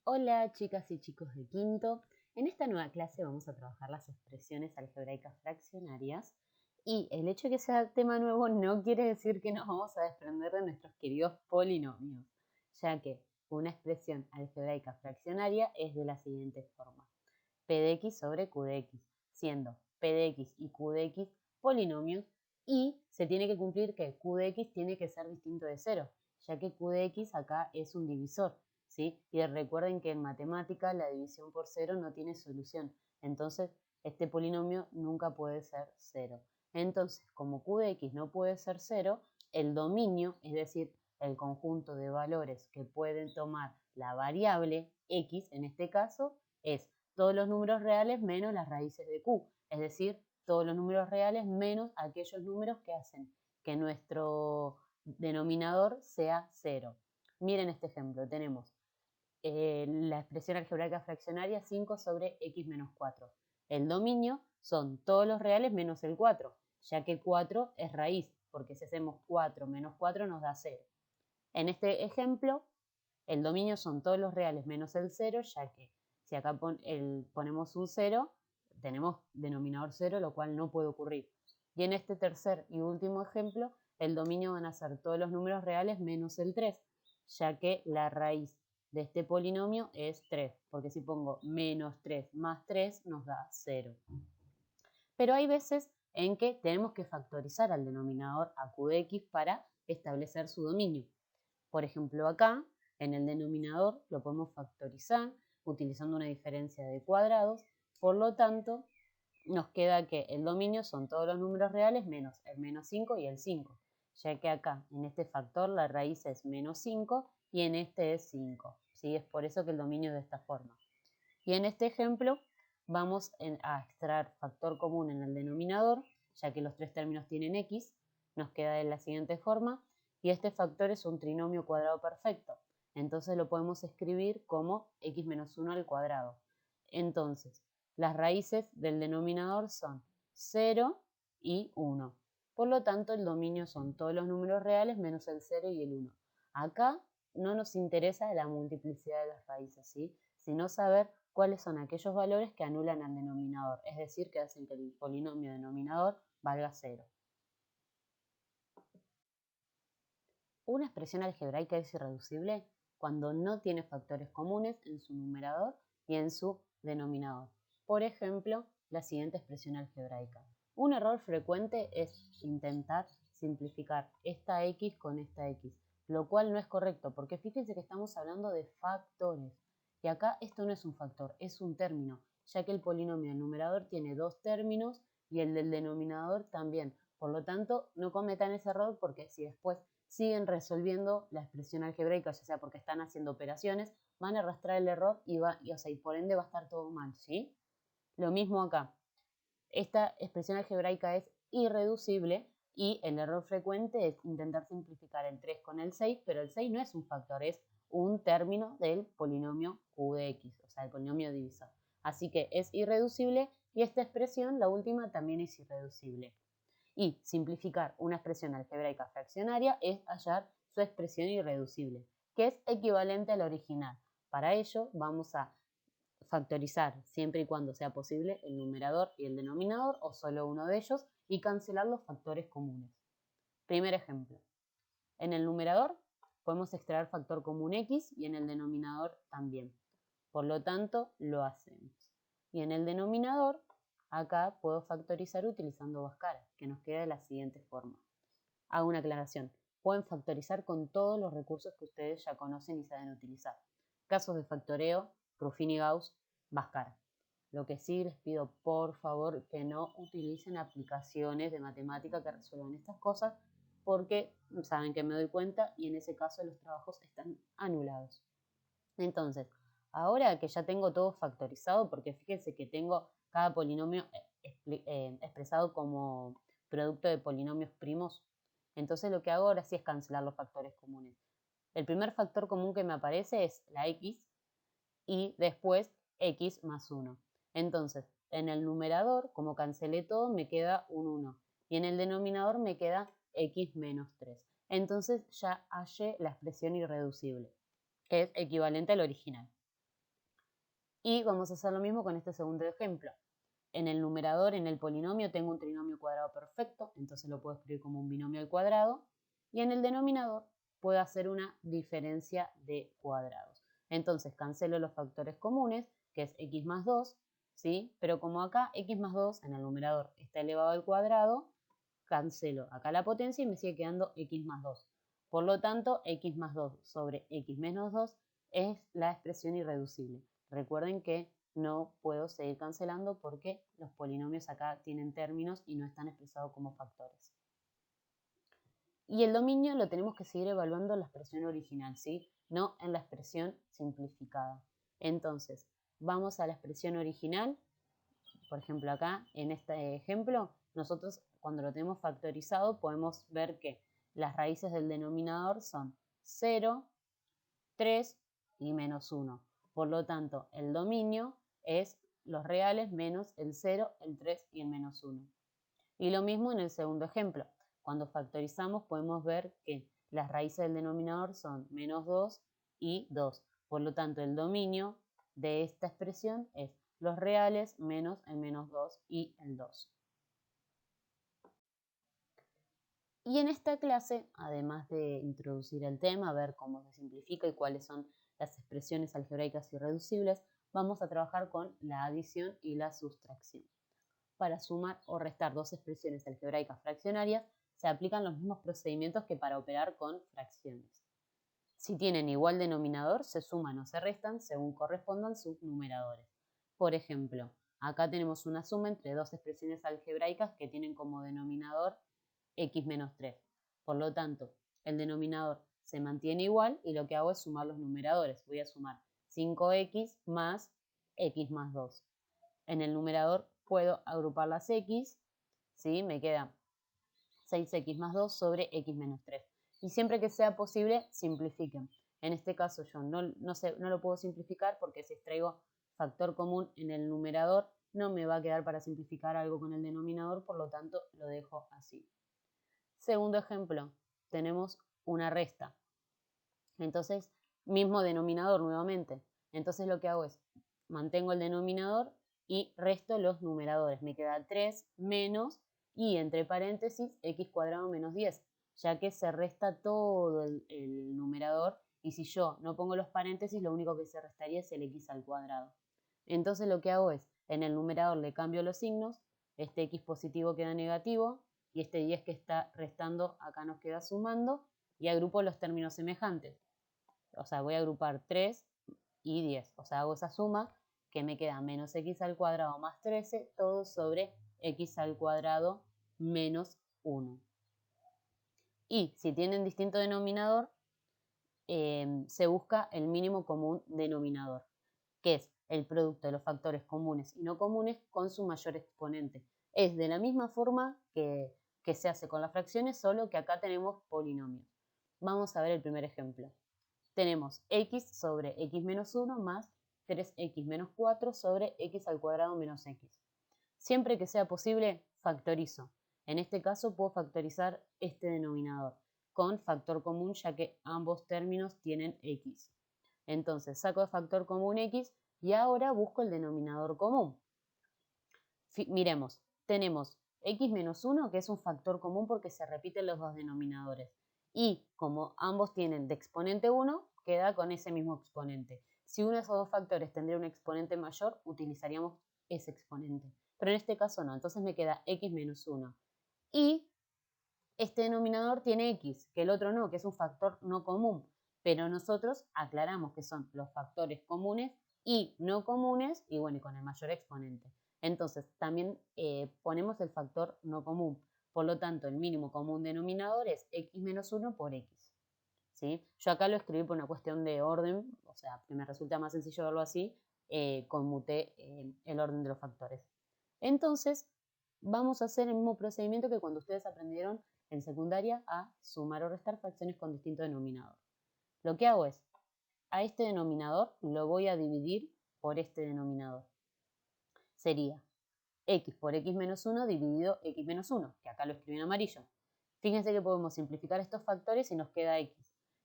Hola chicas y chicos de quinto. En esta nueva clase vamos a trabajar las expresiones algebraicas fraccionarias y el hecho de que sea tema nuevo no quiere decir que nos vamos a desprender de nuestros queridos polinomios, ya que una expresión algebraica fraccionaria es de la siguiente forma: p de x sobre q de x, siendo p de x y q de x polinomios y se tiene que cumplir que q de x tiene que ser distinto de 0, ya que q de x acá es un divisor. ¿Sí? Y recuerden que en matemática la división por 0 no tiene solución. Entonces, este polinomio nunca puede ser 0. Entonces, como q de x no puede ser 0, el dominio, es decir, el conjunto de valores que pueden tomar la variable x, en este caso, es todos los números reales menos las raíces de q. Es decir, todos los números reales menos aquellos números que hacen que nuestro denominador sea 0. Miren este ejemplo, tenemos la expresión algebraica fraccionaria 5 sobre x menos 4. El dominio son todos los reales menos el 4, ya que 4 es raíz, porque si hacemos 4 menos 4 nos da 0. En este ejemplo, el dominio son todos los reales menos el 0, ya que si acá ponemos un 0, tenemos denominador 0, lo cual no puede ocurrir. Y en este tercer y último ejemplo, el dominio van a ser todos los números reales menos el 3, ya que la raíz de este polinomio es 3, porque si pongo menos 3 más 3 nos da 0. Pero hay veces en que tenemos que factorizar al denominador a q de x para establecer su dominio. Por ejemplo, acá en el denominador lo podemos factorizar utilizando una diferencia de cuadrados, por lo tanto nos queda que el dominio son todos los números reales menos el menos 5 y el 5, ya que acá en este factor la raíz es menos 5 y en este es 5. ¿Sí? Es por eso que el dominio es de esta forma. Y en este ejemplo vamos a extraer factor común en el denominador, ya que los tres términos tienen x, nos queda de la siguiente forma, y este factor es un trinomio cuadrado perfecto, entonces lo podemos escribir como x menos 1 al cuadrado. Entonces, las raíces del denominador son 0 y 1. Por lo tanto, el dominio son todos los números reales menos el 0 y el 1. Acá no nos interesa la multiplicidad de las raíces, ¿sí? Sino saber cuáles son aquellos valores que anulan al denominador, es decir, que hacen que el polinomio denominador valga 0. Una expresión algebraica es irreducible cuando no tiene factores comunes en su numerador y en su denominador. Por ejemplo, la siguiente expresión algebraica. Un error frecuente es intentar simplificar esta x con esta x, lo cual no es correcto, porque fíjense que estamos hablando de factores. Y acá esto no es un factor, es un término, ya que el polinomio del numerador tiene dos términos y el del denominador también. Por lo tanto, no cometan ese error, porque si después siguen resolviendo la expresión algebraica, ya sea porque están haciendo operaciones, van a arrastrar el error y por ende va a estar todo mal, ¿sí? Lo mismo acá. Esta expresión algebraica es irreducible y el error frecuente es intentar simplificar el 3 con el 6, pero el 6 no es un factor, es un término del polinomio q de x, o sea, el polinomio divisor. Así que es irreducible y esta expresión, la última, también es irreducible. Y simplificar una expresión algebraica fraccionaria es hallar su expresión irreducible, que es equivalente a la original. Para ello vamos a factorizar siempre y cuando sea posible el numerador y el denominador o solo uno de ellos y cancelar los factores comunes. Primer ejemplo. En el numerador podemos extraer factor común x y en el denominador también. Por lo tanto, lo hacemos. Y en el denominador, acá puedo factorizar utilizando dos caras, que nos queda de la siguiente forma. Hago una aclaración. Pueden factorizar con todos los recursos que ustedes ya conocen y saben utilizar. Casos de factoreo, Ruffini Gauss, Bhaskara. Lo que sí les pido, por favor, que no utilicen aplicaciones de matemática que resuelvan estas cosas, porque saben que me doy cuenta y en ese caso los trabajos están anulados. Entonces, ahora que ya tengo todo factorizado, porque fíjense que tengo cada polinomio expresado como producto de polinomios primos, entonces lo que hago ahora sí es cancelar los factores comunes. El primer factor común que me aparece es la x y después x más 1. Entonces, en el numerador, como cancelé todo, me queda un 1 y en el denominador me queda x menos 3. Entonces ya hallé la expresión irreducible, que es equivalente al original. Y vamos a hacer lo mismo con este segundo ejemplo. En el numerador, en el polinomio, tengo un trinomio cuadrado perfecto, entonces lo puedo escribir como un binomio al cuadrado. Y en el denominador puedo hacer una diferencia de cuadrados. Entonces cancelo los factores comunes, que es x más 2, ¿sí? Pero como acá x más 2 en el numerador está elevado al cuadrado, cancelo acá la potencia y me sigue quedando x más 2. Por lo tanto, x más 2 sobre x menos 2 es la expresión irreducible. Recuerden que no puedo seguir cancelando porque los polinomios acá tienen términos y no están expresados como factores. Y el dominio lo tenemos que seguir evaluando en la expresión original, ¿sí? No en la expresión simplificada. Entonces, vamos a la expresión original. Por ejemplo, acá, en este ejemplo, nosotros cuando lo tenemos factorizado podemos ver que las raíces del denominador son 0, 3 y menos 1. Por lo tanto, el dominio es los reales menos el 0, el 3 y el menos 1. Y lo mismo en el segundo ejemplo. Cuando factorizamos podemos ver que las raíces del denominador son menos 2 y 2. Por lo tanto, el dominio de esta expresión es los reales menos el menos 2 y el 2. Y en esta clase, además de introducir el tema, ver cómo se simplifica y cuáles son las expresiones algebraicas irreducibles, vamos a trabajar con la adición y la sustracción. Para sumar o restar dos expresiones algebraicas fraccionarias, se aplican los mismos procedimientos que para operar con fracciones. Si tienen igual denominador, se suman o se restan según correspondan sus numeradores. Por ejemplo, acá tenemos una suma entre dos expresiones algebraicas que tienen como denominador x menos 3. Por lo tanto, el denominador se mantiene igual y lo que hago es sumar los numeradores. Voy a sumar 5x más x más 2. En el numerador puedo agrupar las x, ¿sí? Me queda 6x más 2 sobre x menos 3. Y siempre que sea posible, simplifiquen. En este caso yo no lo puedo simplificar porque si extraigo factor común en el numerador, no me va a quedar para simplificar algo con el denominador, por lo tanto lo dejo así. Segundo ejemplo, tenemos una resta. Entonces, mismo denominador nuevamente. Entonces lo que hago es, mantengo el denominador y resto los numeradores. Me queda 3 menos y entre paréntesis x cuadrado menos 10, ya que se resta todo el numerador y si yo no pongo los paréntesis, lo único que se restaría es el x al cuadrado. Entonces lo que hago es, en el numerador le cambio los signos, este x positivo queda negativo y este 10 que está restando acá nos queda sumando y agrupo los términos semejantes. O sea, voy a agrupar 3 y 10. O sea, hago esa suma que me queda menos x al cuadrado más 13, todo sobre x al cuadrado menos 1. Y si tienen distinto denominador, se busca el mínimo común denominador, que es el producto de los factores comunes y no comunes con su mayor exponente. Es de la misma forma que se hace con las fracciones, solo que acá tenemos polinomios. Vamos a ver el primer ejemplo. Tenemos x sobre x menos 1 más 3x menos 4 sobre x al cuadrado menos x. Siempre que sea posible, factorizo. En este caso puedo factorizar este denominador con factor común, ya que ambos términos tienen x. Entonces saco de factor común x y ahora busco el denominador común. Miremos, tenemos x menos 1, que es un factor común porque se repiten los dos denominadores. Y como ambos tienen de exponente 1, queda con ese mismo exponente. Si uno de esos dos factores tendría un exponente mayor, utilizaríamos ese exponente. Pero en este caso no, entonces me queda x menos 1. Y este denominador tiene x, que el otro no, que es un factor no común. Pero nosotros aclaramos que son los factores comunes y no comunes, y bueno, y con el mayor exponente. Entonces, también ponemos el factor no común. Por lo tanto, el mínimo común denominador es x menos 1 por x. ¿Sí? Yo acá lo escribí por una cuestión de orden, o sea, que me resulta más sencillo verlo así, conmuté el orden de los factores. Entonces, vamos a hacer el mismo procedimiento que cuando ustedes aprendieron en secundaria a sumar o restar fracciones con distinto denominador. Lo que hago es, a este denominador lo voy a dividir por este denominador. Sería x por x menos 1 dividido x menos 1, que acá lo escribí en amarillo. Fíjense que podemos simplificar estos factores y nos queda x.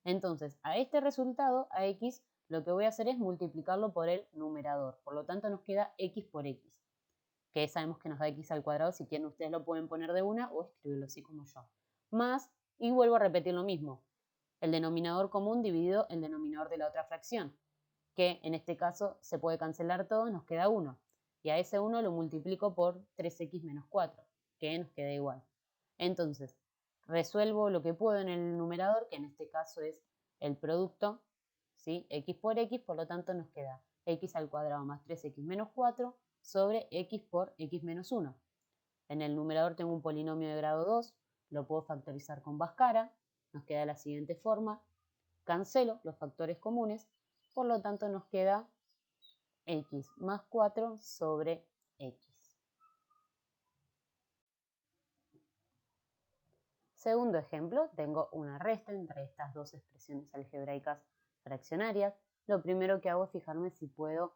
Entonces, a este resultado, a x, lo que voy a hacer es multiplicarlo por el numerador. Por lo tanto, nos queda x por x, que sabemos que nos da x al cuadrado. Si quieren, ustedes lo pueden poner de una o escribirlo así como yo. Más, y vuelvo a repetir lo mismo, el denominador común dividido el denominador de la otra fracción, que en este caso se puede cancelar todo, nos queda 1. Y a ese 1 lo multiplico por 3x menos 4, que nos queda igual. Entonces, resuelvo lo que puedo en el numerador, que en este caso es el producto, ¿sí? X por x, por lo tanto nos queda x al cuadrado más 3x menos 4 sobre x por x menos 1. En el numerador tengo un polinomio de grado 2, lo puedo factorizar con Bhaskara, nos queda de la siguiente forma, cancelo los factores comunes, por lo tanto nos queda x más 4 sobre x. Segundo ejemplo, tengo una resta entre estas dos expresiones algebraicas fraccionarias. Lo primero que hago es fijarme si puedo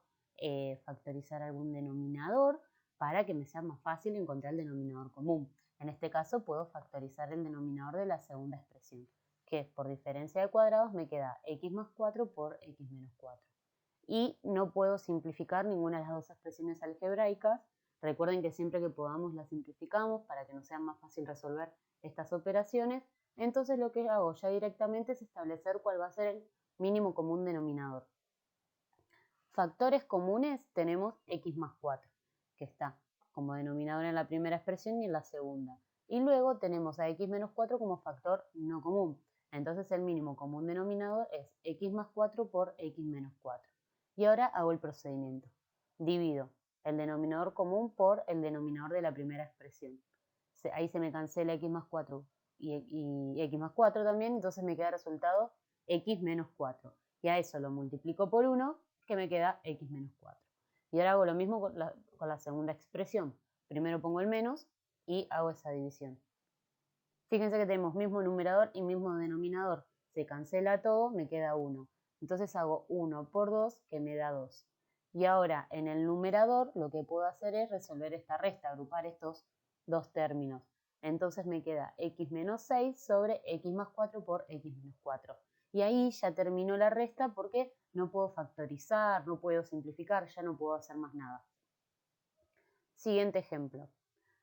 factorizar algún denominador para que me sea más fácil encontrar el denominador común. En este caso puedo factorizar el denominador de la segunda expresión, que por diferencia de cuadrados me queda x más 4 por x menos 4. Y no puedo simplificar ninguna de las dos expresiones algebraicas. Recuerden que siempre que podamos las simplificamos para que nos sea más fácil resolver estas operaciones. Entonces lo que hago ya directamente es establecer cuál va a ser el mínimo común denominador. Factores comunes tenemos x más 4, que está como denominador en la primera expresión y en la segunda. Y luego tenemos a x menos 4 como factor no común. Entonces el mínimo común denominador es x más 4 por x menos 4. Y ahora hago el procedimiento. Divido el denominador común por el denominador de la primera expresión. Ahí se me cancela x más 4 y x más 4 también, entonces me queda el resultado x menos 4. Y a eso lo multiplico por 1, que me queda x menos 4. Y ahora hago lo mismo con la segunda expresión. Primero pongo el menos y hago esa división. Fíjense que tenemos mismo numerador y mismo denominador. Se cancela todo, me queda 1. Entonces hago 1 por 2, que me da 2. Y ahora en el numerador lo que puedo hacer es resolver esta resta, agrupar estos dos términos. Entonces me queda x menos 6 sobre x más 4 por x menos 4. Y ahí ya termino la resta porque no puedo factorizar, no puedo simplificar, ya no puedo hacer más nada. Siguiente ejemplo.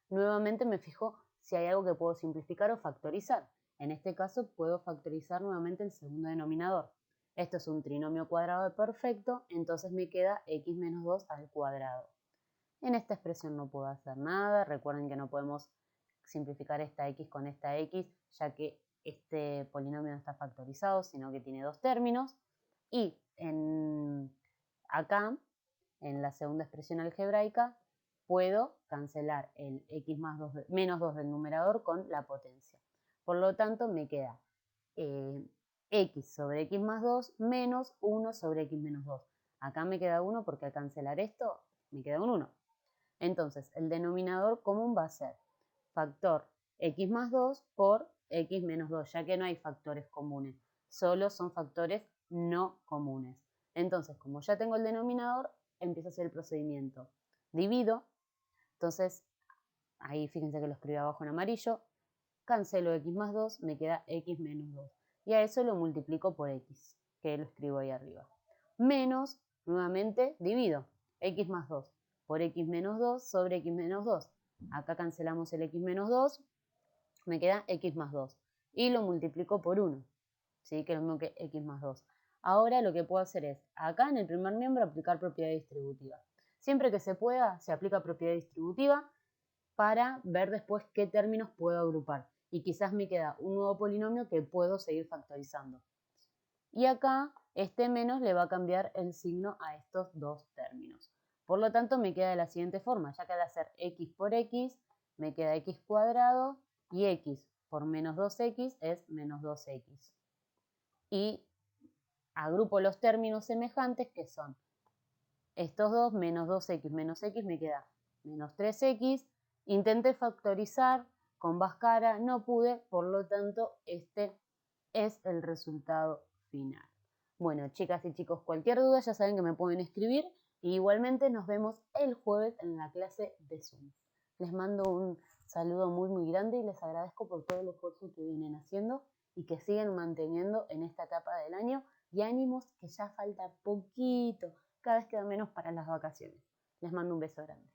Nuevamente me fijo si hay algo que puedo simplificar o factorizar. En este caso puedo factorizar nuevamente el segundo denominador. Esto es un trinomio cuadrado perfecto, entonces me queda x menos 2 al cuadrado. En esta expresión no puedo hacer nada. Recuerden que no podemos simplificar esta x con esta x, ya que este polinomio no está factorizado, sino que tiene dos términos. Y acá, en la segunda expresión algebraica, puedo cancelar el x más 2, menos 2 del numerador con la potencia. Por lo tanto, me queda x sobre x más 2 menos 1 sobre x menos 2. Acá me queda 1 porque al cancelar esto me queda un 1. Entonces, el denominador común va a ser factor x más 2 por x menos 2, ya que no hay factores comunes, solo son factores no comunes. Entonces, como ya tengo el denominador, empiezo a hacer el procedimiento. Divido, entonces, ahí fíjense que lo escribo abajo en amarillo, cancelo x más 2, me queda x menos 2. Y a eso lo multiplico por x, que lo escribo ahí arriba. Menos, nuevamente, divido x más 2 por x menos 2 sobre x menos 2. Acá cancelamos el x menos 2, me queda x más 2. Y lo multiplico por 1, ¿sí? Que es lo mismo que x más 2. Ahora lo que puedo hacer es, acá en el primer miembro, aplicar propiedad distributiva. Siempre que se pueda, se aplica propiedad distributiva para ver después qué términos puedo agrupar. Y quizás me queda un nuevo polinomio que puedo seguir factorizando. Y acá este menos le va a cambiar el signo a estos dos términos. Por lo tanto, me queda de la siguiente forma. Ya que al hacer x por x, me queda x cuadrado y x por menos 2x es menos 2x. Y agrupo los términos semejantes que son estos dos, menos 2x menos x, me queda menos 3x. Intenté factorizar con Bhaskara, no pude, por lo tanto, este es el resultado final. Bueno, chicas y chicos, cualquier duda ya saben que me pueden escribir. Y igualmente nos vemos el jueves en la clase de Zoom. Les mando un saludo muy muy grande y les agradezco por todo el esfuerzo que vienen haciendo y que siguen manteniendo en esta etapa del año, y ánimos que ya falta poquito, cada vez queda menos para las vacaciones. Les mando un beso grande.